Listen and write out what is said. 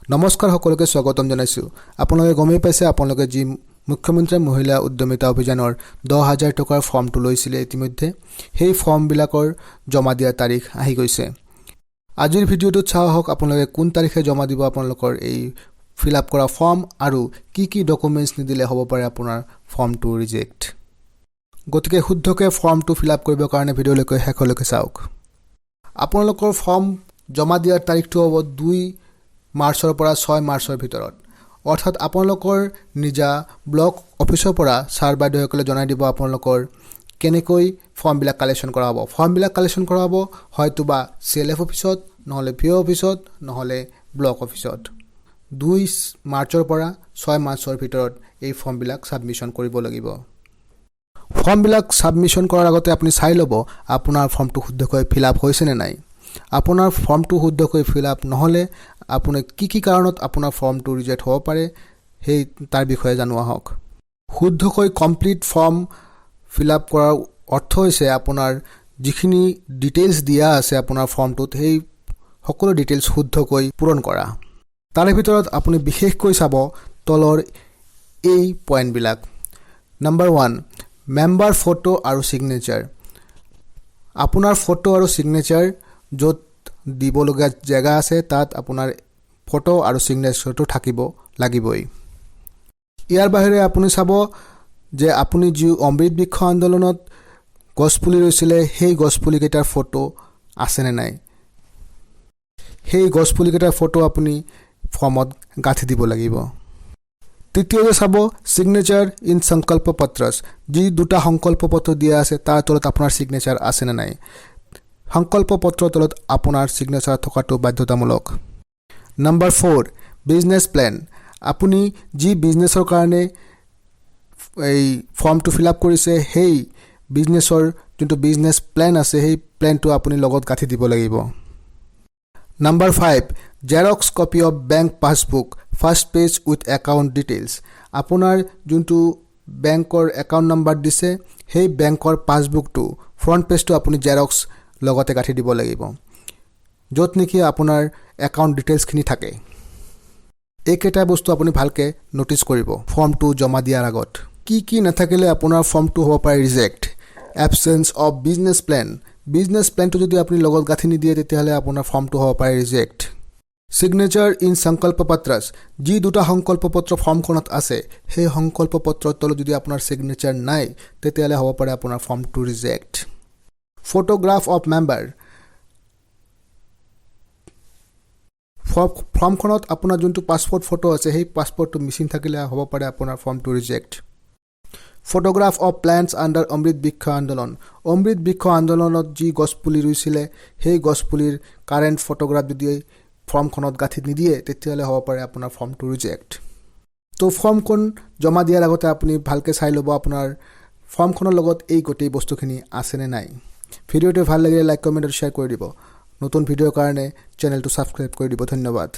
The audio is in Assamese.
নমস্কাৰ সকলোকে স্বাগতম জনাইছো। আপোনালোকে গমেই পাইছে আপোনালোকে যি মুখ্যমন্ত্ৰী মহিলা উদ্যমিতা অভিযানৰ 10,000 টকাৰ ফৰ্মটো লৈছিলে ইতিমধ্যে সেই ফৰ্মবিলাকৰ জমা দিয়াৰ তাৰিখ আহি গৈছে। আজিৰ ভিডিঅ'টোত চাওঁ হওক আপোনালোকে কোন তাৰিখে জমা দিব আপোনালোকৰ এই ফিল আপ কৰা ফৰ্ম আৰু কি ডকুমেণ্টছ নিদিলে হ'ব পাৰে আপোনাৰ ফৰ্মটো ৰিজেক্ট। গতিকে শুদ্ধকৈ ফৰ্মটো ফিল আপ কৰিবৰ কাৰণে ভিডিঅ'লৈকে শেষলৈকে চাওক। আপোনালোকৰ ফৰ্ম জমা দিয়াৰ তাৰিখটো হ'ব 2 মাৰ্চৰ পৰা 6 মাৰ্চৰ ভিতৰত। অৰ্থাৎ আপোনালোকৰ নিজা ব্লক অফিচৰ পৰা ছাৰ বাইদেউসকলে জনাই দিব আপোনালোকৰ কেনেকৈ ফৰ্মবিলাক কালেকশ্যন কৰা হ'ব। ফৰ্মবিলাক কালেকশ্যন কৰা হ'ব হয়তো বা CLF অফিচত, নহ'লে PO অফিচত, নহ'লে ব্লক অফিচত। 2 মাৰ্চৰ পৰা 6 মাৰ্চৰ ভিতৰত এই ফৰ্মবিলাক ছাবমিশ্যন কৰিব লাগিব। ফৰ্মবিলাক ছাবমিশ্যন কৰাৰ আগতে আপুনি চাই ল'ব আপোনাৰ ফৰ্মটো শুদ্ধকৈ ফিল আপ হৈছে নে নাই। আপোনাৰ ফৰ্মটো শুদ্ধকৈ ফিল আপ নহ'লে আপুনি কি কাৰণত আপোনাৰ ফৰ্মটো ৰিজেক্ট হ'ব পাৰে সেই তাৰ বিষয়ে জানোৱা হওক। শুদ্ধকৈ কমপ্লিট ফৰ্ম ফিল আপ কৰাৰ অৰ্থ হৈছে আপোনাৰ যিখিনি ডিটেইলছ দিয়া আছে আপোনাৰ ফৰ্মটোত সেই সকলো ডিটেইলছ শুদ্ধকৈ পূৰণ কৰা। তাৰে ভিতৰত আপুনি বিশেষকৈ চাব তলৰ এই পইণ্টবিলাক। নম্বৰ 1, মেম্বাৰ ফটো আৰু ছিগনেচাৰ। আপোনাৰ ফটো আৰু ছিগনেচাৰ য'ত দিবলগীয়া জেগা আছে তাত আপোনাৰ ফটো আৰু ছিগনেচাৰটো থাকিব লাগিবই। ইয়াৰ বাহিৰে আপুনি চাব যে আপুনি যি অমৃত বৃক্ষ আন্দোলনত গছপুলি ৰুইছিলে সেই গছপুলিকেইটাৰ ফটো আছেনে নাই। সেই গছপুলিকেইটাৰ ফটো আপুনি ফৰ্মত গাঁঠি দিব লাগিব। তৃতীয়তে চাব ছিগনেচাৰ ইন সংকল্প পত্ৰছ। যি 2টা সংকল্প পত্ৰ দিয়া আছে তাৰ তলত আপোনাৰ ছিগনেচাৰ আছেনে নাই। সংকল্প পত্ৰৰ তলত আপোনাৰ ছিগনেচাৰ থকাটো বাধ্যতামূলক। Number 4, business plan. আপুনি যি বিজনেছৰ কাৰণে এই ফৰ্মটো ফিল আপ কৰিছে সেই বিজনেছৰ যোনটো বিজনেছ প্লেন আছে সেই প্লেনটো আপুনি লগত গাঁঠি দিব লাগিব। Number 5, Xerox copy of bank passbook first page with account details. আপোনাৰ যোনটো বেংকৰ একাউণ্ট নম্বৰ দিছে সেই বেংকৰ পাছবুকটো ফ্ৰণ্ট পেজটো আপুনি জেৰক্স লগতে গাঁঠি দিব লাগিব, য'ত নেকি আপোনাৰ একাউণ্ট ডিটেইলছখিনি থাকে। এইকেইটা বস্তু আপুনি ভালকৈ ন'টিছ কৰিব ফৰ্মটো জমা দিয়াৰ আগত। কি নাথাকিলে আপোনাৰ ফৰ্মটো হ'ব পাৰে reject. Absence of business plan. Business প্লেনটো যদি আপুনি লগত গাঁঠি নিদিয়ে তেতিয়াহ'লে আপোনাৰ ফৰ্মটো হ'ব পাৰে ৰিজেক্ট। ছিগনেচাৰ ইন সংকল্প পত্ৰছ। যি 2টা সংকল্প পত্ৰ ফৰ্মখনত আছে সেই সংকল্প পত্ৰৰ তলত যদি আপোনাৰ ছিগনেচাৰ নাই তেতিয়াহ'লে হ'ব পাৰে আপোনাৰ ফৰ্মটো ৰিজেক্ট। Photograph of member. ফৰ্মখনত আপোনাৰ যোনটো পাছপৰ্ট ফটো আছে সেই পাছপৰ্টটো মিচিং থাকিলে হ'ব পাৰে আপোনাৰ ফৰ্মটো reject. Photograph of plants under Amrit Brikshya Andolan. অমৃত বৃক্ষ আন্দোলনত যি গছপুলি ৰুইছিলে সেই গছপুলিৰ কাৰেণ্ট ফটোগ্ৰাফ যদি ফৰ্মখনত গাঁঠি নিদিয়ে তেতিয়াহ'লে হ'ব পাৰে আপোনাৰ ফৰ্মটো ৰিজেক্ট। তো ফৰ্মখন জমা দিয়াৰ আগতে আপুনি ভালকৈ চাই ল'ব আপোনাৰ ফৰ্মখনৰ লগত এই গোটেই বস্তুখিনি আছেনে নাই। ভিডিঅ'টো ভাল লাগিলে লাইক, কমেণ্ট আৰু শ্বেয়াৰ কৰি দিব। নতুন ভিডিঅ'ৰ কাৰণে চেনেলটো ছাবস্ক্ৰাইব কৰি দিব। ধন্যবাদ।